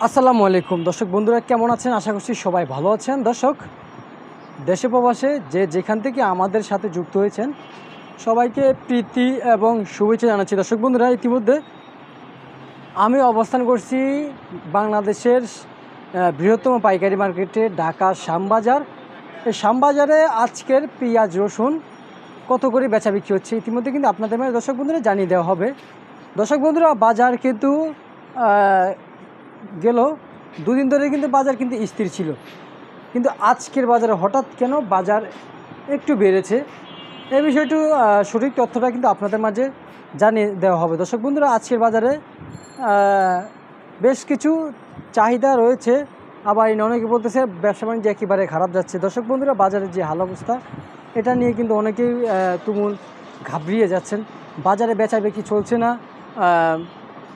আসসালামু আলাইকুম দর্শক বন্ধুরা, কেমন আছেন? আশা করছি সবাই ভালো আছেন। দর্শক, দেশে প্রবাসে যে যেখান থেকে আমাদের সাথে যুক্ত হয়েছেন সবাইকে প্রীতি এবং শুভেচ্ছা জানাচ্ছি। দর্শক বন্ধুরা, ইতিমধ্যে আমি অবস্থান করছি বাংলাদেশের বৃহত্তম পাইকারি মার্কেটে ঢাকা শ্যামবাজার। এই শ্যামবাজারে আজকের পেঁয়াজ রসুন কত করে বেচা বিক্রি হচ্ছে ইতিমধ্যে কিন্তু আপনাদের মানে দর্শক বন্ধুরা জানিয়ে দেওয়া হবে। দর্শক বন্ধুরা, বাজার কিন্তু গেল দুদিন ধরে কিন্তু বাজার কিন্তু স্থির ছিল, কিন্তু আজকের বাজারে হঠাৎ কেন বাজার একটু বেড়েছে এই বিষয়টি সঠিক তথ্যটা কিন্তু আপনাদের মাঝে জানিয়ে দেওয়া হবে। দর্শক বন্ধুরা, আজকের বাজারে বেশ কিছু চাহিদা রয়েছে, আবার অনেকে বলতেছে ব্যবসা বাণিজ্য একেবারে খারাপ যাচ্ছে। দর্শক বন্ধুরা, বাজারের যে হাল অবস্থা এটা নিয়ে কিন্তু অনেকেই তুমুল ঘাবড়িয়ে যাচ্ছেন। বাজারে বেচা বিক্রি চলছে না।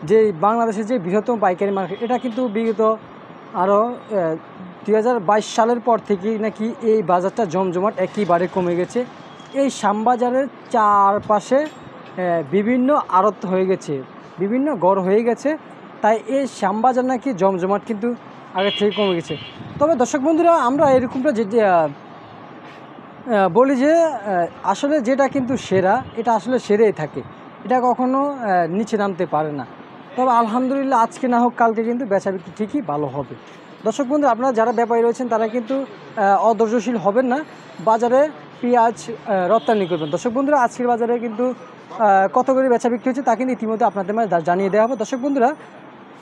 যে বাংলাদেশের যে বৃহত্তম পাইকারি মার্কেট, এটা কিন্তু বিগত আরও 2022 সালের পর থেকেই নাকি এই বাজারটা জমজমাট একেবারে কমে গেছে। এই শ্যামবাজারের চারপাশে বিভিন্ন আড়ত হয়ে গেছে, বিভিন্ন গড় হয়ে গেছে, তাই এই শ্যামবাজার নাকি জমজমাট কিন্তু আগের থেকে কমে গেছে। তবে দর্শক বন্ধুরা, আমরা এরকমটা যে বলি যে আসলে যেটা কিন্তু সেরা, এটা আসলে সেরেই থাকে, এটা কখনো নিচে নামতে পারে না। তবে আলহামদুলিল্লাহ, আজকে না হোক কালকে কিন্তু বেচা বিক্রি ঠিকই ভালো হবে। দর্শক বন্ধু, আপনারা যারা ব্যাপারী রয়েছেন তারা কিন্তু অধৈর্যশীল হবেন না, বাজারে পেঁয়াজ রপ্তানি করবেন। দর্শক বন্ধুরা, আজকের বাজারে কিন্তু কত করে বেচা বিক্রি হচ্ছে তা কিন্তু ইতিমধ্যে আপনাদের জানিয়ে দেওয়া হবে। দর্শক বন্ধুরা,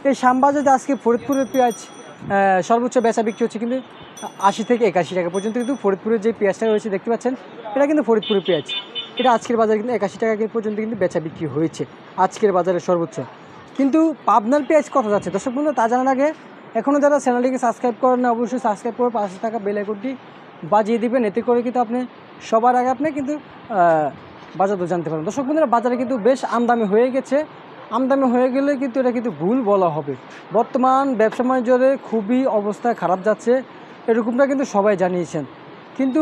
এই শ্যামবাজারে আজকে ফরিদপুরের পেঁয়াজ সর্বোচ্চ বেচা বিক্রি হচ্ছে কিন্তু 80 থেকে 81 টাকা পর্যন্ত। কিন্তু ফরিদপুরের যে পেঁয়াজটা রয়েছে দেখতে পাচ্ছেন, এটা কিন্তু ফরিদপুরের পেঁয়াজ, এটা আজকের বাজারে কিন্তু 81 টাকা পর্যন্ত কিন্তু বেচা বিক্রি হয়েছে আজকের বাজারে সর্বোচ্চ। কিন্তু পাবনার পেঁয়াজ কত যাচ্ছে দর্শক বন্ধু তা জানার আগে এখনও যারা চ্যানেলটিকে সাবস্ক্রাইব করেন না, অবশ্যই সাবস্ক্রাইব করে পাশে থাকা বেল আইকনটি বাজিয়ে দিবেন, এতে করে কিন্তু আপনি সবার আগে আপনি কিন্তু বাজার দর জানতে পারেন। দর্শক বন্ধুরা, বাজারে কিন্তু বেশ আমদামি হয়ে গেছে। আমদামি হয়ে গেলে কিন্তু এটা কিন্তু ভুল বলা হবে। বর্তমান ব্যবসা বাণিজ্যের খুবই অবস্থা খারাপ যাচ্ছে, এরকমটা কিন্তু সবাই জানিয়েছেন। কিন্তু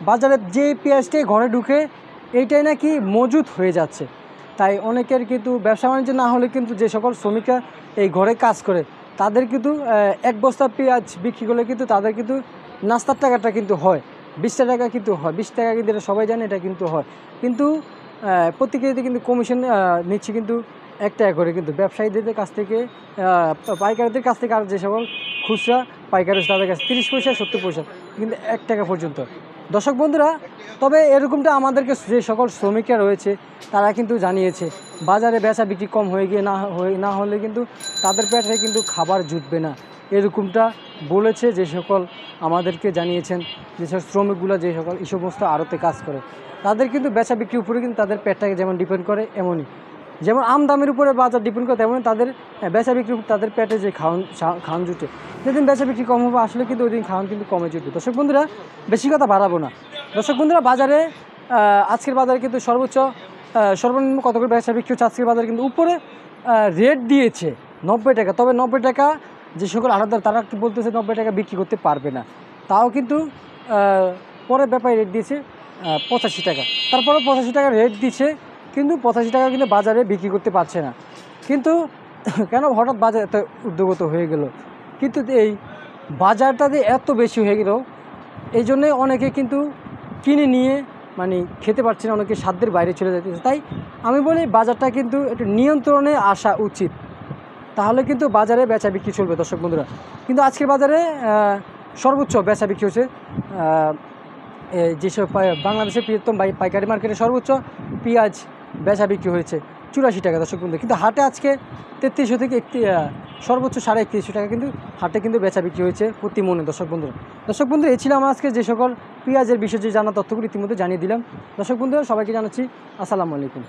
বাজারে যে পেঁয়াজটাই ঘরে ঢুকে এইটাই নাকি মজুত হয়ে যাচ্ছে, তাই অনেকের কিন্তু ব্যবসা বাণিজ্য না হলে কিন্তু যে সকল শ্রমিকরা এই ঘরে কাজ করে তাদের কিন্তু এক বস্তা পেঁয়াজ বিক্রি করলে কিন্তু তাদের কিন্তু নাস্তার টাকাটা কিন্তু হয় 20 টাকা, কিন্তু হয় 20 টাকা, কিন্তু এটা সবাই জানে, এটা কিন্তু হয়। কিন্তু প্রতি কেজিতে কিন্তু কমিশন নিচ্ছে কিন্তু 1 টাকা করে, কিন্তু ব্যবসায়ীদের কাছ থেকে পাইকারদের কাছ থেকে, আর যে সকল খুচরা পাইকারি তাদের কাছে 30 পয়সা 70 পয়সা, কিন্তু 1 টাকা পর্যন্ত। দর্শক বন্ধুরা, তবে এরকমটা আমাদেরকে যে সকল শ্রমিকরা রয়েছে তারা কিন্তু জানিয়েছে, বাজারে বেচা বিক্রি কম হয়ে গিয়ে না হলে কিন্তু তাদের পেটে কিন্তু খাবার জুটবে না, এরকমটা বলেছে যে সকল আমাদেরকে জানিয়েছেন। যে সব শ্রমিকগুলো যে সকল এই সমস্ত আড়তে কাজ করে তাদের কিন্তু বেচা বিক্রির উপরে কিন্তু তাদের পেটটাকে যেমন ডিপেন্ড করে, এমনই যেমন আমদামির উপরে বাজার ডিপেন্ড করে, তেমনই তাদের বেচা বিক্রি তাদের পেটে যে খাওয়ান জুটে, যেদিন বেচা বিক্রি কম হবে আসলে কিন্তু ওই দিন খাওয়ান কিন্তু কমে জুটবে। দর্শক বন্ধুরা, বেশি কথা বাড়াবো না। দর্শক বন্ধুরা, বাজারে আজকের বাজারে কিন্তু সর্বনিম্ন কত করে বেচা বিক্রি হচ্ছে আজকের বাজারে, কিন্তু উপরে রেট দিয়েছে 90 টাকা। তবে 90 টাকা যে সকল আড়তদার তারা বলতেছে 90 টাকা বিক্রি করতে পারবে না, তাও কিন্তু পরে ব্যাপারী রেট দিয়েছে 85 টাকা। তারপরে 85 টাকা রেট দিচ্ছে, কিন্তু 85 টাকা কিন্তু বাজারে বিক্রি করতে পারছে না। কিন্তু কেন হঠাৎ বাজার এত উদ্যোগত হয়ে গেল? কিন্তু এই বাজারটা যে এত বেশি হয়ে গেল এই জন্যে অনেকে কিন্তু কিনে নিয়ে মানে খেতে পারছে না, অনেকে সাধ্যের বাইরে চলে যেতেছে। তাই আমি বলি বাজারটা কিন্তু একটু নিয়ন্ত্রণে আসা উচিত, তাহলে কিন্তু বাজারে বেচা বিক্রি চলবে। দর্শক বন্ধুরা, কিন্তু আজকের বাজারে সর্বোচ্চ বেচা বিক্রি হচ্ছে যেসব বাংলাদেশের বৃহত্তম পাইকারি মার্কেটে সর্বোচ্চ পেঁয়াজ বেচা বিক্রি হয়েছে 84 টাকা দর্শক বন্ধু। কিন্তু হাটে আজকে 3300 থেকে সর্বোচ্চ 3150 টাকা কিন্তু হাটে কিন্তু বেচা বিক্রি হয়েছে প্রতি মনে। দর্শক বন্ধুরা, এই ছিল আমার আজকে যে সকল পেঁয়াজের বিষয়ে যে জানা তথ্যগুলি ইতিমধ্যে জানিয়ে দিলাম। দর্শক বন্ধুরা, সবাইকে জানাচ্ছি আসসালামু আলাইকুম।